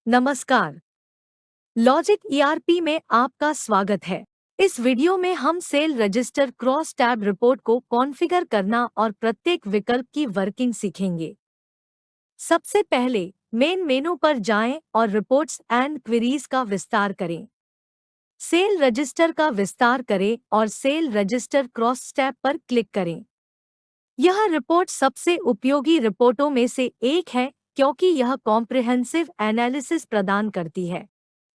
नमस्कार। Logic ERP में आपका स्वागत है। इस वीडियो में हम cell register cross tab report को कॉन्फ़िगर करना और प्रत्येक विकल्प की वर्किंग सीखेंगे। सबसे पहले मेन मेनू पर जाएं और रिपोर्ट्स एंड क्वेरीज का विस्तार करें। सेल रजिस्टर का विस्तार करें और सेल रजिस्टर क्रॉस टैब पर क्लिक करें। यह रिपोर्ट सबसे उपयोगी रिपोर्टों में से एक है क्योंकि यह कॉम्प्रिहेंसिव एनालिसिस प्रदान करती है।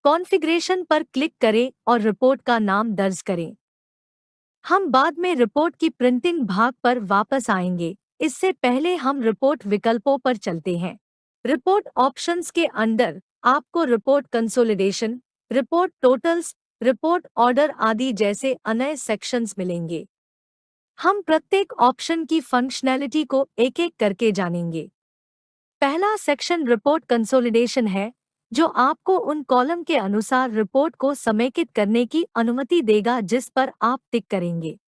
कॉन्फ़िगरेशन पर क्लिक करें और रिपोर्ट का नाम दर्ज करें। हम बाद में रिपोर्ट की प्रिंटिंग भाग पर वापस आएंगे। इससे पहले हम रिपोर्ट विकल्पों पर चलते हैं। रिपोर्ट ऑप्शंस के अंदर आपको report consolidation, report totals, report order आदि जैसे अन्य सेक्शंस मिलेंगे। हम प्रत्येक ऑप्शन की फंक्शनैलिटी को एक-एक करके जानेंगे। पहला सेक्शन रिपोर्ट कंसोलिडेशन है, जो आपको उन कॉलम के अनुसार रिपोर्ट को समेकित करने की अनुमति देगा जिस पर आप टिक करेंगे।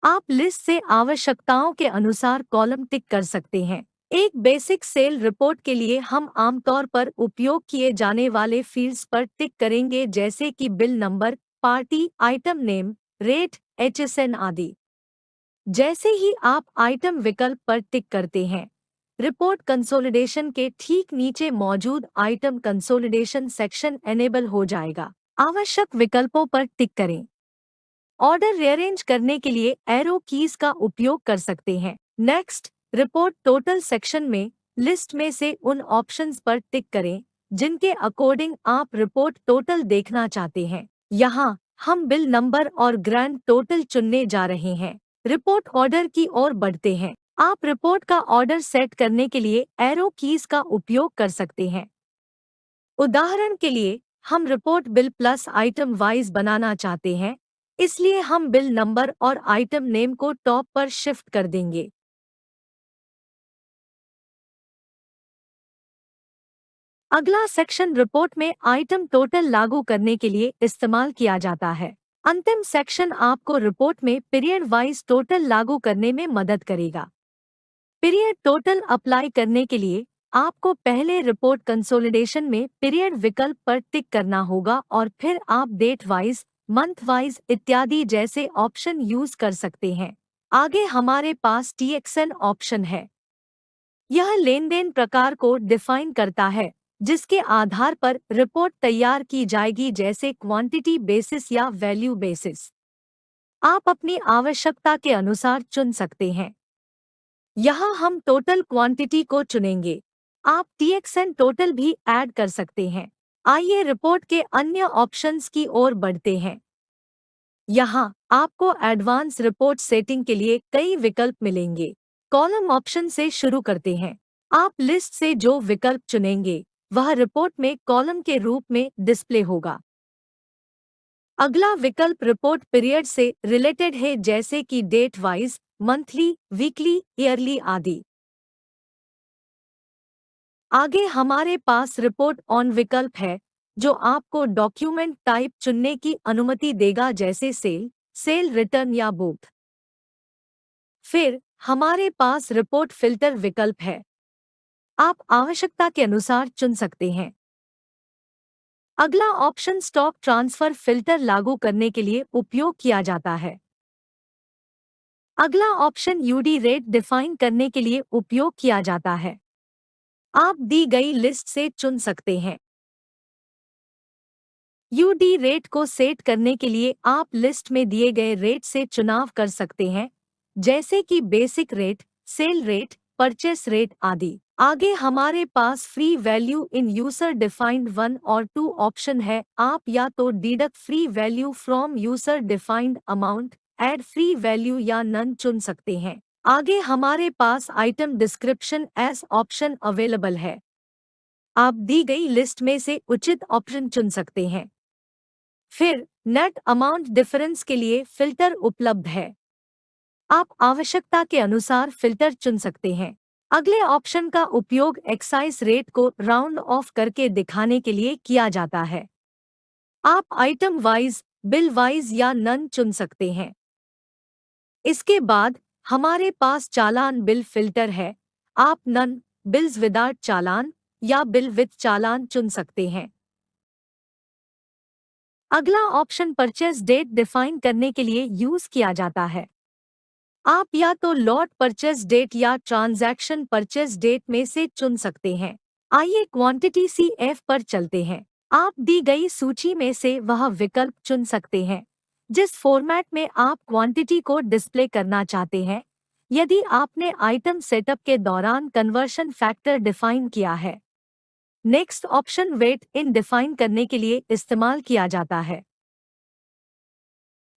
आप लिस्ट से आवश्यकताओं के अनुसार कॉलम टिक कर सकते हैं। एक बेसिक सेल रिपोर्ट के लिए हम आमतौर पर उपयोग किए जाने वाले फील्ड्स पर टिक करेंगे जैसे कि bill number, party, item name, rate, HSN आदि। जैसे ही आप आइटम विकल्प पर टिक करते हैं, रिपोर्ट कंसोलिडेशन के ठीक नीचे मौजूद आइटम कंसोलिडेशन सेक्शन एनेबल हो जाएगा। आवश्यक विकल्पों पर टिक करें। ऑर्डर रीअरेंज करने के लिए एरो कीज का उपयोग कर सकते हैं। नेक्स्ट, रिपोर्ट टोटल सेक्शन में लिस्ट में से उन ऑप्शंस पर टिक करें जिनके अकॉर्डिंग आप रिपोर्ट टोटल देखना चाहते हैं। यहाँ हम बिल नंबर और ग्रैंड टोटल चुनने जा रहे हैं। रिपोर्ट ऑर्डर की ओर बढ़ते हैं। आप रिपोर्ट का ऑर्डर सेट करने के लिए एरो कीज का उपयोग कर सकते हैं। उदाहरण के लिए, हम report bill plus item wise बनाना चाहते हैं, इसलिए हम बिल नंबर और आइटम नेम को टॉप पर शिफ्ट कर देंगे। अगला सेक्शन रिपोर्ट में आइटम टोटल लागू करने के लिए इस्तेमाल किया जाता है। अंतिम सेक्शन आपको रिपोर्ट में पीरियड वाइज टोटल लागू करने में मदद करेगा। पीरियड टोटल अप्लाई करने के लिए आपको पहले रिपोर्ट कंसोलिडेशन में पीरियड विकल्प पर टिक करना होगा और फिर आप डेट वाइज, मंथ वाइज इत्यादि जैसे ऑप्शन यूज कर सकते हैं। आगे हमारे पास टीएक्सएन ऑप्शन है। यह लेनदेन प्रकार को डिफाइन करता है जिसके आधार पर रिपोर्ट तैयार की जाएगी, जैसे क्वांटिटी बेसिस या वैल्यू बेसिस। आप अपनी आवश्यकता के अनुसार चुन सकते हैं। यहाँ हम टोटल क्वांटिटी को चुनेंगे। आप टीएक्सएन टोटल भी ऐड कर सकते हैं। आइए रिपोर्ट के अन्य ऑप्शंस की ओर बढ़ते हैं। यहाँ आपको एडवांस रिपोर्ट सेटिंग के लिए कई विकल्प मिलेंगे। कॉलम ऑप्शन से शुरू करते हैं। आप लिस्ट से जो विकल्प चुनेंगे वह रिपोर्ट में कॉलम के रूप में डिस्प्ले होगा। अगला विकल्प रिपोर्ट पीरियड से रिलेटेड है, जैसे कि date wise, monthly, weekly, yearly आदि। आगे हमारे पास रिपोर्ट ऑन विकल्प है, जो आपको डॉक्यूमेंट टाइप चुनने की अनुमति देगा जैसे सेल, सेल रिटर्न या बोथ। फिर हमारे पास रिपोर्ट फिल्टर विकल्प है। आप आवश्यकता के अनुसार चुन सकते हैं। अगला ऑप्शन स्टॉक ट्रांसफर फिल्टर लागू करने के लिए उपयोग किया जाता है। अगला ऑप्शन यूडी रेट डिफाइन करने के लिए उपयोग किया जाता है। आप दी गई लिस्ट से चुन सकते हैं। यूडी रेट को सेट करने के लिए आप लिस्ट में दिए गए रेट से चुनाव कर सकते हैं, जैसे कि basic rate, sale rate, purchase rate आदि। आगे हमारे पास free value in user defined 1 और 2 ऑप्शन है। आप या तो deduct free value from user defined amount, add free value or none चुन सकते हैं। आगे हमारे पास item description as option available है। आप दी गई लिस्ट में से उचित ऑप्शन चुन सकते हैं। फिर नेट अमाउंट डिफरेंस के लिए फिल्टर उपलब्ध है। आप आवश्यकता के अनुसार फिल्टर चुन सकते हैं। अगले ऑप्शन का उपयोग एक्साइज रेट को राउंड ऑफ करके दिखाने के लिए किया जाता है। आप आइटम वाइज, बिल वाइज या नन चुन सकते हैं। इसके बाद हमारे पास चालान बिल फिल्टर है। आप नन, बिल्स विदाउट चालान, या बिल विद चालान चुन सकते हैं। अगला ऑप्शन परचेज डेट डिफाइन करने के लिए यूज किया जाता है। आप या तो लॉट परचेज डेट या ट्रांजैक्शन परचेज डेट में से चुन सकते हैं। आइए क्वांटिटी CF पर चलते हैं। आप दी गई सूची में से वह विकल्प चुन सकते हैं जिस फॉर्मेट में आप क्वांटिटी को डिस्प्ले करना चाहते हैं। यदि आपने आइटम सेटअप के दौरान कन्वर्शन फैक्टर डिफाइन किया है। नेक्स्ट ऑप्शन वेट इन डिफाइन करने के लिए इस्तेमाल किया जाता है।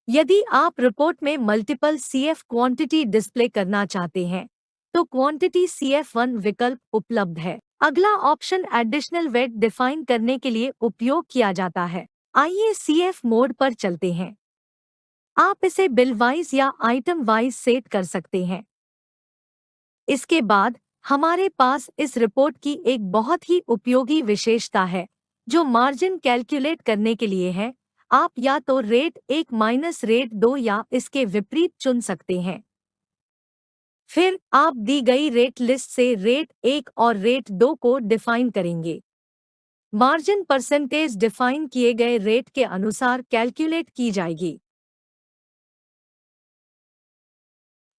यदि आप रिपोर्ट में मल्टीपल CF क्वांटिटी डिस्प्ले करना चाहते हैं तो क्वांटिटी CF1 विकल्प उपलब्ध है। अगला ऑप्शन एडिशनल वेट डिफाइन करने के लिए उपयोग किया जाता है। आइए CF मोड पर चलते हैं। आप इसे बिल वाइज या आइटम वाइज सेट कर सकते हैं। इसके बाद हमारे पास इस रिपोर्ट की एक बहुत ही उपयोगी विशेषता है जो मार्जिन कैलकुलेट करने के लिए है। आप या तो रेट 1 माइनस रेट 2 या इसके विपरीत चुन सकते हैं। फिर आप दी गई रेट लिस्ट से रेट 1 और रेट 2 को डिफाइन करेंगे। मार्जिन परसेंटेज डिफाइन किए गए रेट के अनुसार कैलकुलेट की जाएगी।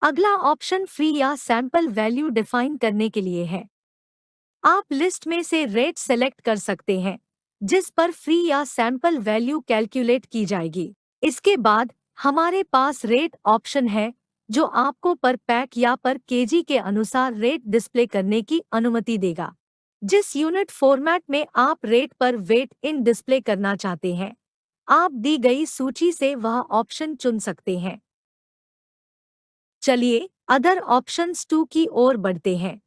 अगला ऑप्शन फ्री या सैंपल वैल्यू डिफाइन करने के लिए है। आप लिस्ट में से रेट सेलेक्ट कर सकते हैं जिस पर फ्री या सैंपल वैल्यू कैलकुलेट की जाएगी। इसके बाद हमारे पास रेट ऑप्शन है जो आपको पर पैक या पर केजी के अनुसार रेट डिस्प्ले करने की अनुमति देगा। जिस यूनिट फॉर्मेट में आप रेट पर वेट इन डिस्प्ले करना चाहते हैं आप दी गई सूची से वह ऑप्शन चुन सकते हैं। चलिए अदर ऑप्शंस 2 की ओर बढ़ते हैं।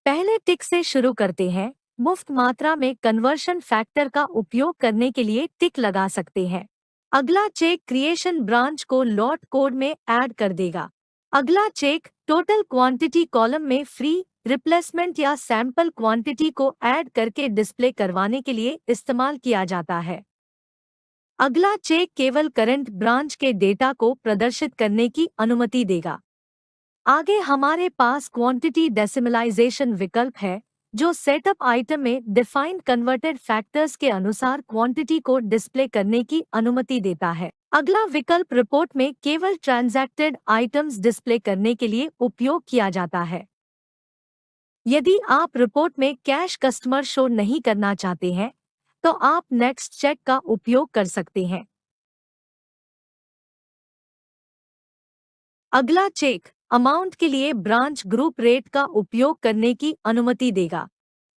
पहले टिक से शुरू करते हैं। मुफ्त मात्रा में कन्वर्शन फैक्टर का उपयोग करने के लिए टिक लगा सकते हैं। अगला चेक क्रिएशन ब्रांच को लॉट कोड में ऐड कर देगा। अगला चेक टोटल क्वांटिटी कॉलम में फ्री रिप्लेसमेंट या सैंपल क्वांटिटी को ऐड करके डिस्प्ले करवाने के लिए इस्तेमाल किया जाता है। अगला चेक केवल करंट ब्रांच के डेटा को प्रदर्शित करने की अनुमति देगा। आगे हमारे पास क्वांटिटी डेसिमलाइजेशन विकल्प है जो सेटअप आइटम में डिफाइंड कन्वर्टेड फैक्टर्स के अनुसार क्वांटिटी को डिस्प्ले करने की अनुमति देता है। अगला विकल्प रिपोर्ट में केवल ट्रांजैक्टेड आइटम्स डिस्प्ले करने के लिए उपयोग किया जाता है। यदि आप रिपोर्ट में कैश कस्टमर शो नहीं करना चाहते हैं तो आप नेक्स्ट चेक का उपयोग कर सकते हैं। अगला चेक अमाउंट के लिए ब्रांच ग्रुप रेट का उपयोग करने की अनुमति देगा।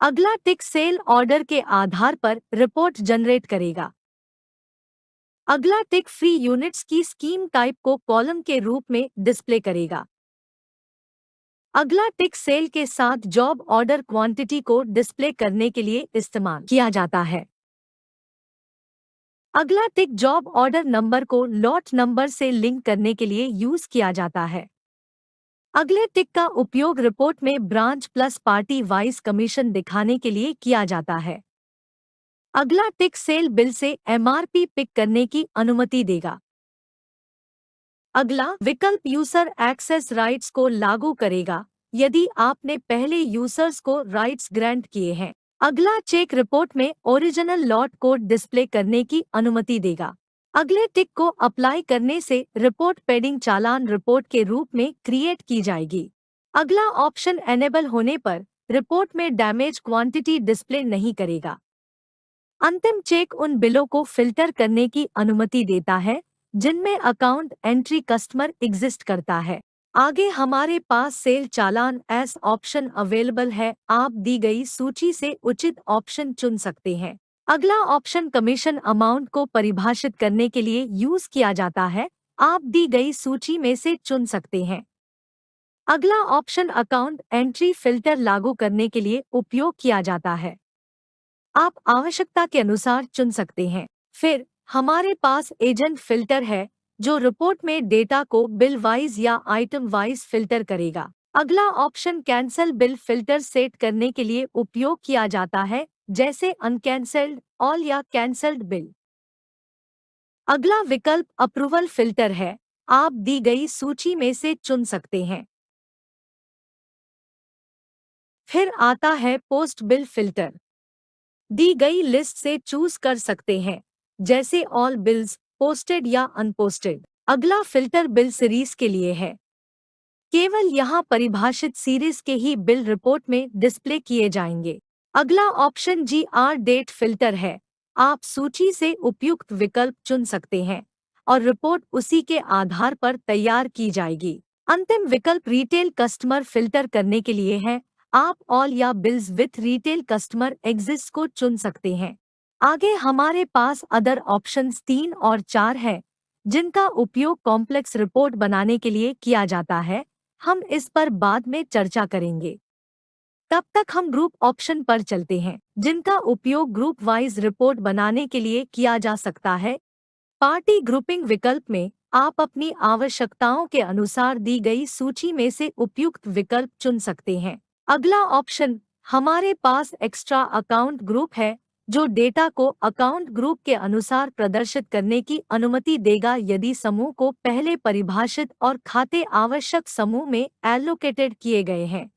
अगला टिक सेल ऑर्डर के आधार पर रिपोर्ट जनरेट करेगा। अगला टिक फ्री यूनिट्स की स्कीम टाइप को कॉलम के रूप में डिस्प्ले करेगा। अगला टिक सेल के साथ जॉब ऑर्डर क्वांटिटी को डिस्प्ले करने के लिए इस्तेमाल किया जाता है। अगला टिक जॉब ऑर्डर नंबर को लॉट नंबर से लिंक करने के लिए यूज किया जाता है। अगले टिक का उपयोग रिपोर्ट में branch plus party wise commission दिखाने के लिए किया जाता है। अगला टिक सेल बिल से MRP पिक करने की अनुमति देगा। अगला विकल्प यूजर एक्सेस राइट्स को लागू करेगा यदि आपने पहले यूजर्स को राइट्स ग्रांट किए हैं। अगला चेक रिपोर्ट में ओरिजिनल लॉट कोड डिस्प्ले करने की अनुमति देगा। अगले टिक को अप्लाई करने से रिपोर्ट पेंडिंग चालान रिपोर्ट के रूप में क्रिएट की जाएगी। अगला ऑप्शन एनेबल होने पर रिपोर्ट में डैमेज क्वांटिटी डिस्प्ले नहीं करेगा। अंतिम चेक उन बिलों को फिल्टर करने की अनुमति देता है जिनमें अकाउंट एंट्री कस्टमर एग्जिस्ट करता है। आगे हमारे पास सेल चालान एस ऑप्शन अवेलेबल है। आप दी गई सूची से उचित ऑप्शन चुन सकते हैं। अगला ऑप्शन कमीशन अमाउंट को परिभाषित करने के लिए यूज किया जाता है। आप दी गई सूची में से चुन सकते हैं। अगला ऑप्शन अकाउंट एंट्री फिल्टर लागू करने के लिए उपयोग किया जाता है। आप आवश्यकता के अनुसार चुन सकते हैं। फिर हमारे पास एजेंट फिल्टर है जो रिपोर्ट में डेटा को बिल वाइज या आइटम वाइज फिल्टर करेगा। अगला option cancel bill filter set करने के लिए उपयोग किया जाता है जैसे अनकैंसल्ड ऑल या कैंसल्ड बिल। अगला विकल्प अप्रूवल फिल्टर है। आप दी गई सूची में से चुन सकते हैं। फिर आता है पोस्ट बिल फिल्टर। दी गई लिस्ट से चूज कर सकते हैं, जैसे ऑल बिल्स, पोस्टेड या अनपोस्टेड। अगला फिल्टर बिल सीरीज के लिए है। केवल यहाँ परिभाषित सीरीज के ही बिल रिपोर्ट में डिस्प्ले किए जाएंगे। अगला ऑप्शन GR डेट फिल्टर है। आप सूची से उपयुक्त विकल्प चुन सकते हैं और रिपोर्ट उसी के आधार पर तैयार की जाएगी। अंतिम विकल्प रिटेल कस्टमर फिल्टर करने के लिए है। आप ऑल या bills with retail customer exist को चुन सकते हैं। आगे हमारे पास अदर ऑप्शंस 3 और 4 है, जिनका उपयोग कॉम्प्लेक्स रिपोर्ट बनाने के लिए किया जाता है। हम इस पर बाद में चर्चा करेंगे। तब तक हम ग्रुप ऑप्शन पर चलते हैं, जिनका उपयोग ग्रुप वाइज रिपोर्ट बनाने के लिए किया जा सकता है। पार्टी ग्रुपिंग विकल्प में आप अपनी आवश्यकताओं के अनुसार दी गई सूची में से उपयुक्त विकल्प चुन सकते हैं। अगला ऑप्शन हमारे पास एक्स्ट्रा अकाउंट ग्रुप है, जो डेटा को अकाउंट ग्रुप के अनुसार प्रदर्शित करने की अनुमति देगा यदि समूह को पहले परिभाषित और खाते आवश्यक समूह में एलोकेटेड किए गए हैं।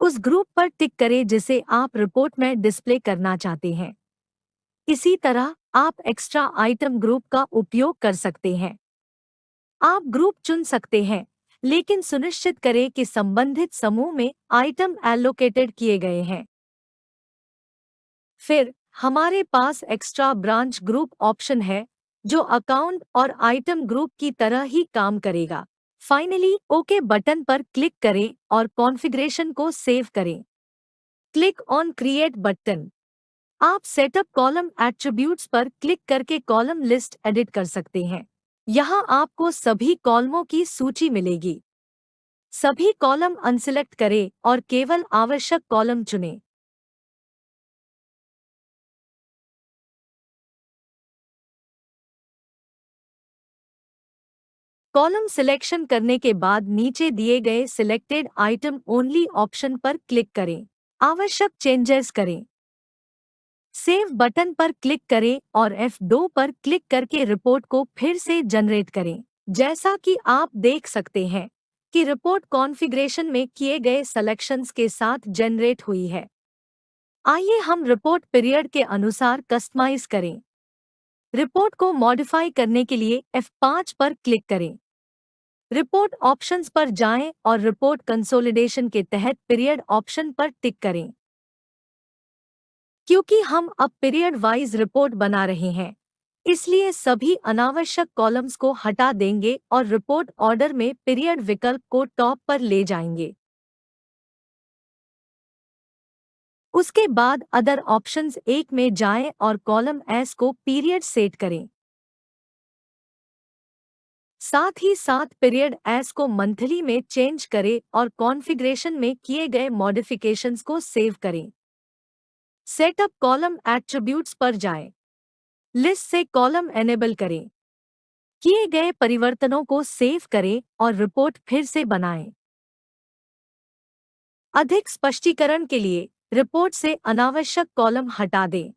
उस ग्रुप पर टिक करें जिसे आप रिपोर्ट में डिस्प्ले करना चाहते हैं। इसी तरह आप एक्स्ट्रा आइटम ग्रुप का उपयोग कर सकते हैं। आप ग्रुप चुन सकते हैं, लेकिन सुनिश्चित करें कि संबंधित समूह में आइटम एलोकेटेड किए गए हैं। फिर हमारे पास एक्स्ट्रा ब्रांच ग्रुप ऑप्शन है, जो अकाउंट और आइटम ग्रुप की तरह ही काम करेगा। फाइनली ओके बटन पर क्लिक करें और कॉन्फ़िगरेशन को सेव करें। Click on create button. आप सेटअप कॉलम एट्रीब्यूट्स पर क्लिक करके कॉलम लिस्ट एडिट कर सकते हैं। यहाँ आपको सभी कॉलमों की सूची मिलेगी। सभी कॉलम अनसिलेक्ट करें और केवल आवश्यक कॉलम चुनें। कॉलम सिलेक्शन करने के बाद नीचे दिए गए सिलेक्टेड आइटम ओनली ऑप्शन पर क्लिक करें। आवश्यक चेंजेस करें। सेव बटन पर क्लिक करें और F2 पर क्लिक करके रिपोर्ट को फिर से जनरेट करें। जैसा कि आप देख सकते हैं कि रिपोर्ट कॉन्फ़िगरेशन में किए गए सिलेक्शंस के साथ जनरेट हुई है। आइए हम रिपोर्ट पीरियड के अनुसार कस्टमाइज करें। रिपोर्ट को मॉडिफाई करने के लिए F5 पर क्लिक करें। रिपोर्ट ऑप्शंस पर जाएं और रिपोर्ट कंसोलिडेशन के तहत पीरियड ऑप्शन पर टिक करें। क्योंकि हम अब पीरियड वाइज रिपोर्ट बना रहे हैं, इसलिए सभी अनावश्यक कॉलम्स को हटा देंगे और रिपोर्ट ऑर्डर में पीरियड विकल्प को टॉप पर ले जाएंगे। उसके बाद अदर ऑप्शंस 1 में जाएं और कॉलम एस को पीरियड सेट करें। साथ ही साथ पीरियड एस को मंथली में चेंज करें और कॉन्फ़िगरेशन में किए गए मॉडिफिकेशंस को सेव करें। सेटअप कॉलम एट्रीब्यूट्स पर जाएं। लिस्ट से कॉलम एनेबल करें। किए गए परिवर्तनों को सेव करें और रिपोर्ट फिर से बनाएं। अधिक स्पष्टीकरण के लिए रिपोर्ट से अनावश्यक कॉलम हटा दें।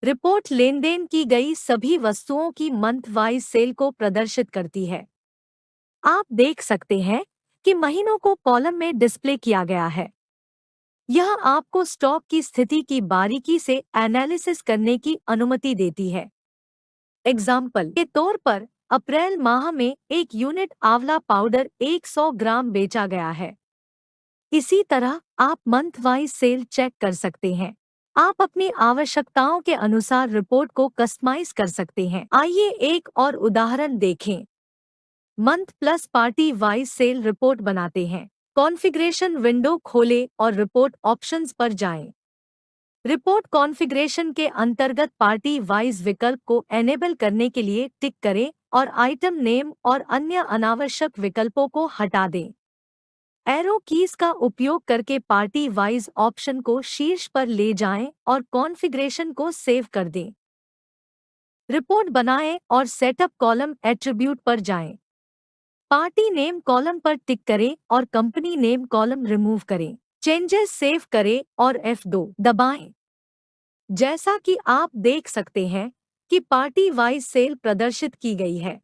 रिपोर्ट लेनदेन की गई सभी वस्तुओं की मंथ वाइज सेल को प्रदर्शित करती है। आप देख सकते हैं कि महीनों को कॉलम में डिस्प्ले किया गया है। यह आपको स्टॉक की स्थिति की बारीकी से एनालिसिस करने की अनुमति देती है। एग्जाम्पल के तौर पर अप्रैल माह में एक यूनिट आंवला पाउडर 100 ग्राम बेचा गया है। इसी तरह आप मंथ वाइज सेल चेक कर सकते हैं। आप अपनी आवश्यकताओं के अनुसार रिपोर्ट को कस्टमाइज कर सकते हैं। आइए एक और उदाहरण देखें। Month plus party wise sale report बनाते हैं। कॉन्फ़िगरेशन विंडो खोलें और रिपोर्ट ऑप्शंस पर जाएं। रिपोर्ट कॉन्फ़िगरेशन के अंतर्गत पार्टी वाइज विकल्प को एनेबल करने के लिए टिक करें और आइटम नेम और अन्य अनावश्यक विकल्पों को हटा दें। एरो कीज का उपयोग करके पार्टी वाइज ऑप्शन को शीर्ष पर ले जाएं और कॉन्फ़िगरेशन को सेव कर दें। रिपोर्ट बनाएं और सेटअप कॉलम एट्रीब्यूट पर जाएं। पार्टी नेम कॉलम पर टिक करें और कंपनी नेम कॉलम रिमूव करें। चेंजेस सेव करें और F2 दबाएं। जैसा कि आप देख सकते हैं कि पार्टी वाइज सेल प्रदर्शित की गई है।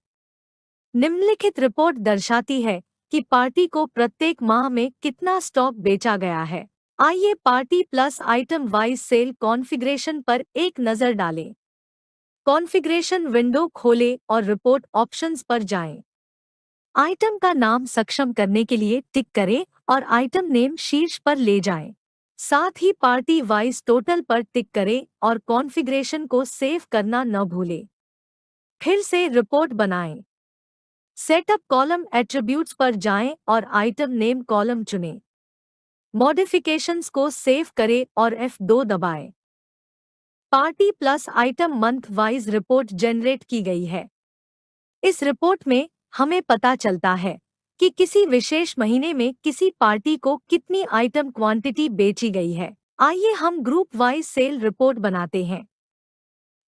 निम्नलिखित रिपोर्ट दर्शाती है कि पार्टी को प्रत्येक माह में कितना स्टॉक बेचा गया है। आइए party plus item wise sale configuration पर एक नज़र डालें। कॉन्फ़िगरेशन विंडो खोलें और रिपोर्ट ऑप्शंस पर जाएं। आइटम का नाम सक्षम करने के लिए टिक करें और आइटम नेम शीर्ष पर ले जाएं। साथ ही पार्टी वाइज टोटल पर टिक करें और कॉन्फ़िगरेशन को सेव करना न भूलें। फिर से रिपोर्ट बनाएं। सेटअप कॉलम एट्रीब्यूट्स पर जाएं और आइटम नेम कॉलम चुनें। मॉडिफिकेशंस को सेव करें और F2 दबाएं। Party plus item month wise report generate की गई है। इस रिपोर्ट में हमें पता चलता है कि किसी विशेष महीने में किसी पार्टी को कितनी आइटम क्वांटिटी बेची गई है। आइए हम ग्रुप वाइज सेल रिपोर्ट बनाते हैं।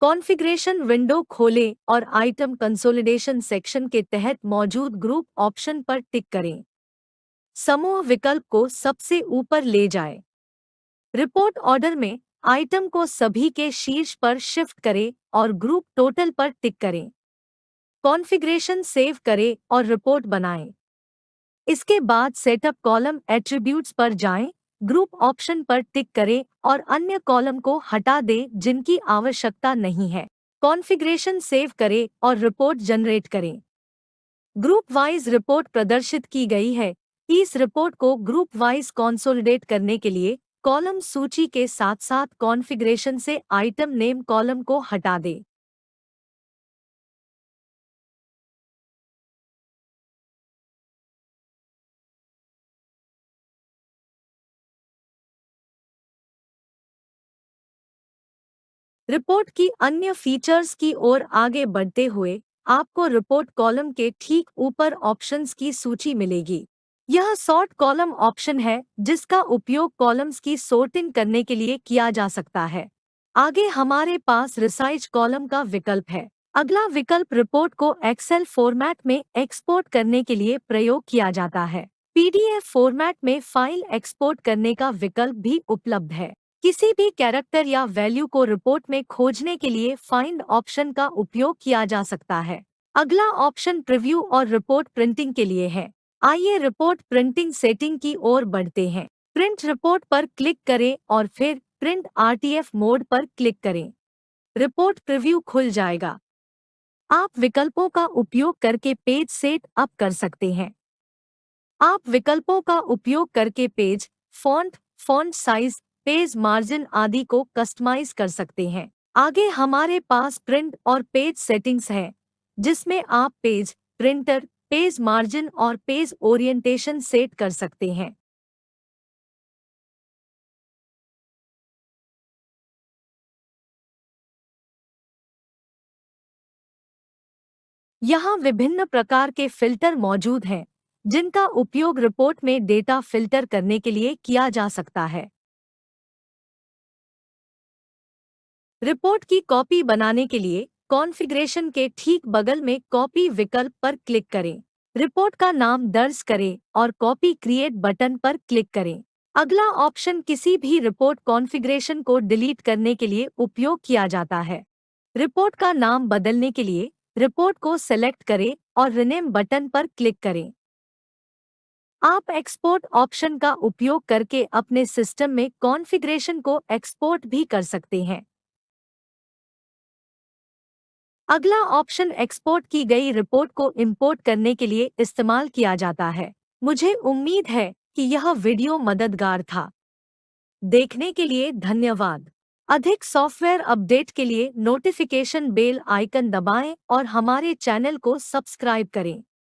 कॉन्फ़िगरेशन विंडो खोलें और आइटम कंसोलिडेशन सेक्शन के तहत मौजूद ग्रुप ऑप्शन पर टिक करें। समूह विकल्प को सबसे ऊपर ले जाएं। रिपोर्ट ऑर्डर में आइटम को सभी के शीर्ष पर शिफ्ट करें और ग्रुप टोटल पर टिक करें। कॉन्फ़िगरेशन सेव करें और रिपोर्ट बनाएं। इसके बाद सेटअप कॉलम एट्रीब्यूट्स पर जाएं, ग्रुप ऑप्शन पर टिक करें और अन्य कॉलम को हटा दें जिनकी आवश्यकता नहीं है। कॉन्फ़िगरेशन सेव करें और रिपोर्ट जनरेट करें। ग्रुप वाइज रिपोर्ट प्रदर्शित की गई है। इस रिपोर्ट को ग्रुप वाइज कंसोलिडेट करने के लिए कॉलम सूची के साथ साथ कॉन्फ़िगरेशन से आइटम नेम कॉलम को हटा दें। रिपोर्ट की अन्य फीचर्स की ओर आगे बढ़ते हुए आपको रिपोर्ट कॉलम के ठीक ऊपर ऑप्शंस की सूची मिलेगी। यह सॉर्ट कॉलम ऑप्शन है जिसका उपयोग कॉलम्स की सॉर्टिंग करने के लिए किया जा सकता है। आगे हमारे पास रिसाइज कॉलम का विकल्प है। अगला विकल्प रिपोर्ट को एक्सेल फॉर्मेट में एक्सपोर्ट करने के लिए प्रयोग किया जाता है। पीडीएफ फॉर्मेट में फाइल एक्सपोर्ट करने का विकल्प भी उपलब्ध है। किसी भी कैरेक्टर या वैल्यू को रिपोर्ट में खोजने के लिए फाइंड ऑप्शन का उपयोग किया जा सकता है। अगला ऑप्शन प्रीव्यू और रिपोर्ट प्रिंटिंग के लिए है। आइए रिपोर्ट प्रिंटिंग सेटिंग की ओर बढ़ते हैं। प्रिंट रिपोर्ट पर क्लिक करें और फिर प्रिंट आरटीएफ मोड पर क्लिक करें। रिपोर्ट प्रीव्यू खुल जाएगा। आप विकल्पों का उपयोग करके पेज सेट अप कर सकते हैं। आप विकल्पों का उपयोग करके page, font size, page margin आदि को कस्टमाइज कर सकते हैं। आगे हमारे पास प्रिंट और पेज सेटिंग्स है, जिसमें आप पेज, प्रिंटर, पेज मार्जिन और पेज ओरिएंटेशन सेट कर सकते हैं। यहाँ विभिन्न प्रकार के फिल्टर मौजूद हैं, जिनका उपयोग रिपोर्ट में डेटा फिल्टर करने के लिए किया जा सकता है। रिपोर्ट की कॉपी बनाने के लिए कॉन्फ़िगरेशन के ठीक बगल में कॉपी विकल्प पर क्लिक करें। रिपोर्ट का नाम दर्ज करें और कॉपी क्रिएट बटन पर क्लिक करें। अगला ऑप्शन किसी भी रिपोर्ट कॉन्फ़िगरेशन को डिलीट करने के लिए उपयोग किया जाता है। रिपोर्ट का नाम बदलने के लिए रिपोर्ट को सेलेक्ट करें और रिनेम बटन पर क्लिक करें। आप एक्सपोर्ट ऑप्शन का उपयोग करके अपने सिस्टम में कॉन्फ़िगरेशन को एक्सपोर्ट भी कर सकते हैं। अगला ऑप्शन एक्सपोर्ट की गई रिपोर्ट को इंपोर्ट करने के लिए इस्तेमाल किया जाता है। मुझे उम्मीद है कि यह वीडियो मददगार था। देखने के लिए धन्यवाद। अधिक सॉफ्टवेयर अपडेट के लिए नोटिफिकेशन बेल आइकन दबाएं और हमारे चैनल को सब्सक्राइब करें।